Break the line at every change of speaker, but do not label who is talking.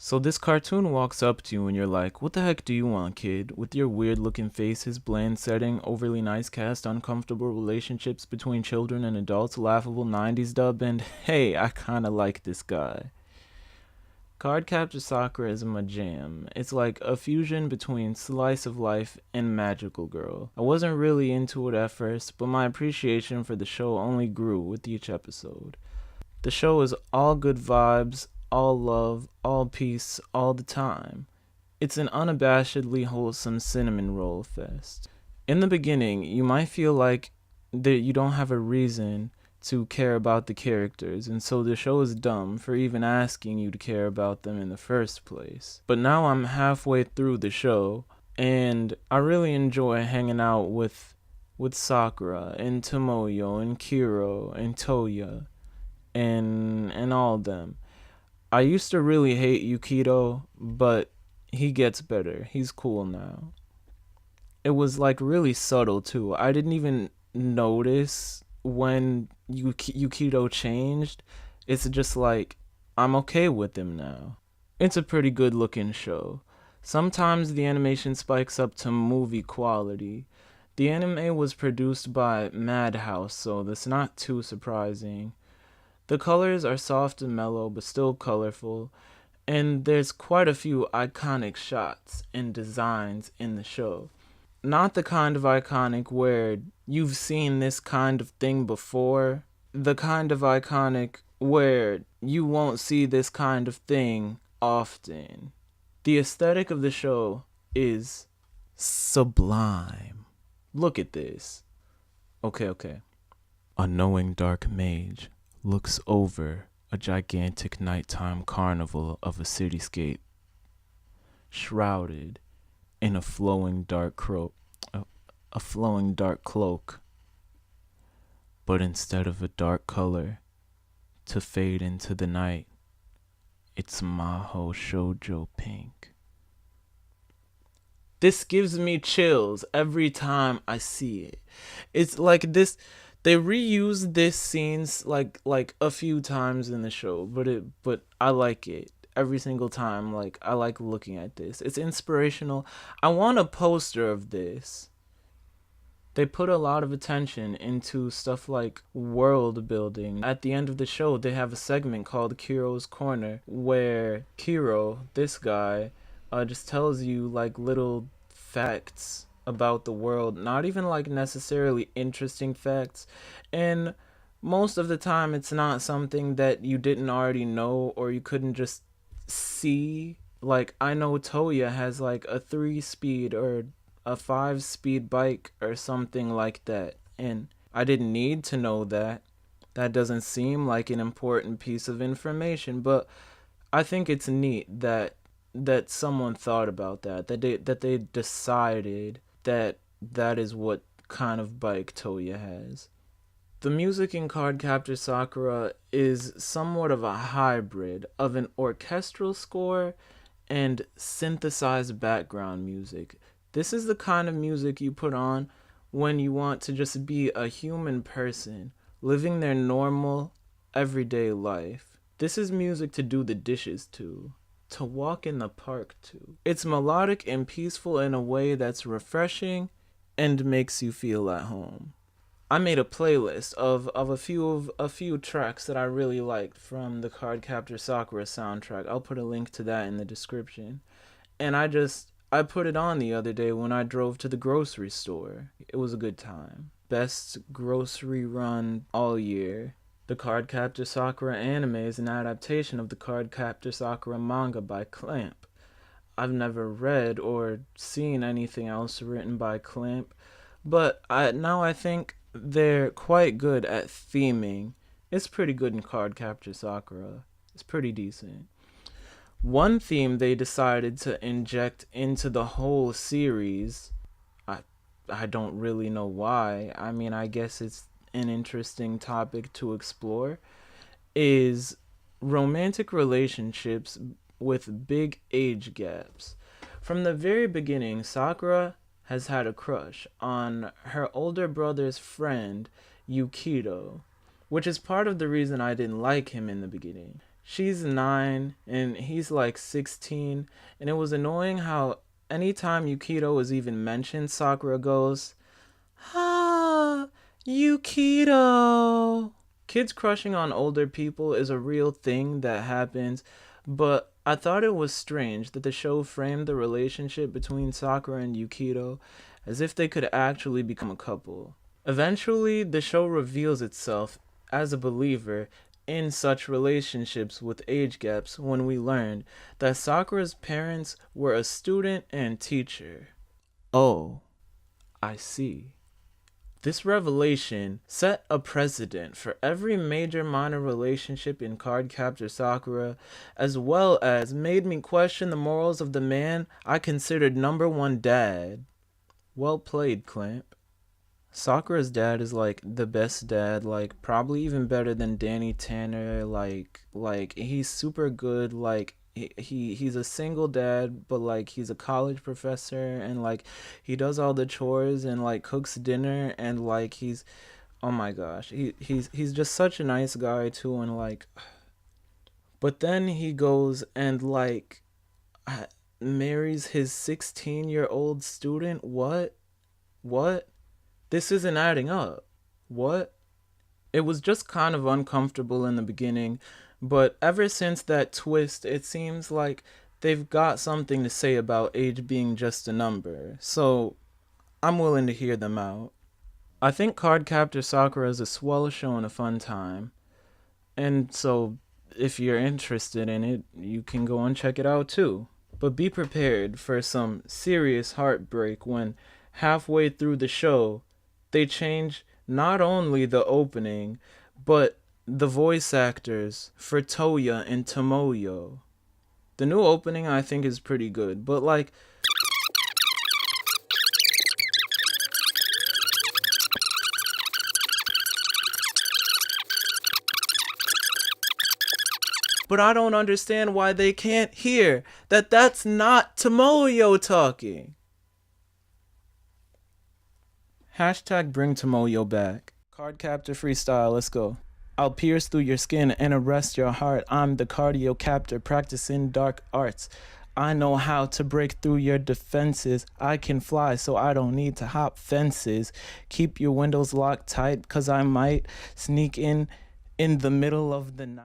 So this cartoon walks up to you and you're like, what the heck do you want, kid? With your weird looking faces, bland setting, overly nice cast, uncomfortable relationships between children and adults, laughable 90s dub, and hey, I kinda like this guy. Cardcaptor Sakura is my jam. It's like a fusion between slice of life and magical girl. I wasn't really into it at first, but my appreciation for the show only grew with each episode. The show is all good vibes, all love, all peace, all the time. It's an unabashedly wholesome cinnamon roll fest. In the beginning, you might feel like that you don't have a reason to care about the characters, and so the show is dumb for even asking you to care about them in the first place. But now I'm halfway through the show, and I really enjoy hanging out with Sakura and Tomoyo and Kiro and Toya and all of them. I used to really hate Yukito, but he gets better. He's cool now. It was like really subtle too. I didn't even notice when Yukito changed. It's just like I'm okay with him now. It's a pretty good looking show. Sometimes the animation spikes up to movie quality. The anime was produced by Madhouse, so that's not too surprising. The colors are soft and mellow, but still colorful, and there's quite a few iconic shots and designs in the show. Not the kind of iconic where you've seen this kind of thing before, the kind of iconic where you won't see this kind of thing often. The aesthetic of the show is sublime. Look at this. Okay. A knowing dark mage looks over a gigantic nighttime carnival of a cityscape, shrouded in a flowing dark cloak. But instead of a dark color to fade into the night, it's Maho Shoujo pink. This gives me chills every time I see it. It's like this. They reused this scenes like a few times in the show, but I like it every single time. Like I like looking at this. It's inspirational. I want a poster of this. They put a lot of attention into stuff like world building. At the end of the show, they have a segment called Kiro's Corner where Kiro, this guy, just tells you like little facts about the world, not even like necessarily interesting facts, and most of the time it's not something that you didn't already know or you couldn't just see. Like I know Toya has like a 3-speed or a 5-speed bike or something like that, and I didn't need to know that. That doesn't seem like an important piece of information, but I think it's neat that someone thought about that they decided that is what kind of bike Toya has. The music in Cardcaptor Sakura is somewhat of a hybrid of an orchestral score and synthesized background music. This is the kind of music you put on when you want to just be a human person living their normal, everyday life. This is music to do the dishes to walk in the park to. It's melodic and peaceful in a way that's refreshing and makes you feel at home. I made a playlist of a few tracks that I really liked from the Cardcaptor Sakura soundtrack. I'll put a link to that in the description. And I put it on the other day when I drove to the grocery store. It was a good time. Best grocery run all year. The Cardcaptor Sakura anime is an adaptation of the Cardcaptor Sakura manga by Clamp. I've never read or seen anything else written by Clamp, but I think they're quite good at theming. It's pretty good in Cardcaptor Sakura. It's pretty decent. One theme they decided to inject into the whole series, I don't really know why. I mean, I guess it's an interesting topic to explore, is romantic relationships with big age gaps. From the very beginning, Sakura has had a crush on her older brother's friend, Yukito, which is part of the reason I didn't like him in the beginning. she's 9 and he's like 16, and it was annoying how anytime Yukito was even mentioned, Sakura goes, "Ah, Yukito." Kids crushing on older people is a real thing that happens, but I thought it was strange that the show framed the relationship between Sakura and Yukito as if they could actually become a couple. Eventually, the show reveals itself as a believer in such relationships with age gaps when we learned that Sakura's parents were a student and teacher. Oh, I see. This revelation set a precedent for every major minor relationship in Cardcaptor Sakura, as well as made me question the morals of the man I considered number one dad. Well played, Clamp. Sakura's dad is like the best dad, like probably even better than Danny Tanner. Like he's super good. Like he's a single dad, but like he's a college professor, and like he does all the chores and like cooks dinner, and like he's, oh my gosh, he's just such a nice guy too, and like, but then he goes and like marries his 16-year-old student. What? This isn't adding up. What? It was just kind of uncomfortable in the beginning, but ever since that twist, it seems like they've got something to say about age being just a number, so I'm willing to hear them out. I think Cardcaptor Sakura is a swell show and a fun time, and so if you're interested in it, you can go and check it out too. But be prepared for some serious heartbreak when halfway through the show they change not only the opening, but the voice actors for Toya and Tomoyo. The new opening I think is pretty good, but like, but I don't understand why they can't hear that that's not Tomoyo talking. Hashtag bring Tomoyo back. Cardcaptor freestyle, let's go. I'll pierce through your skin and arrest your heart. I'm the cardio captor practicing dark arts. I know how to break through your defenses. I can fly so I don't need to hop fences. Keep your windows locked tight cause I might sneak in the middle of the night.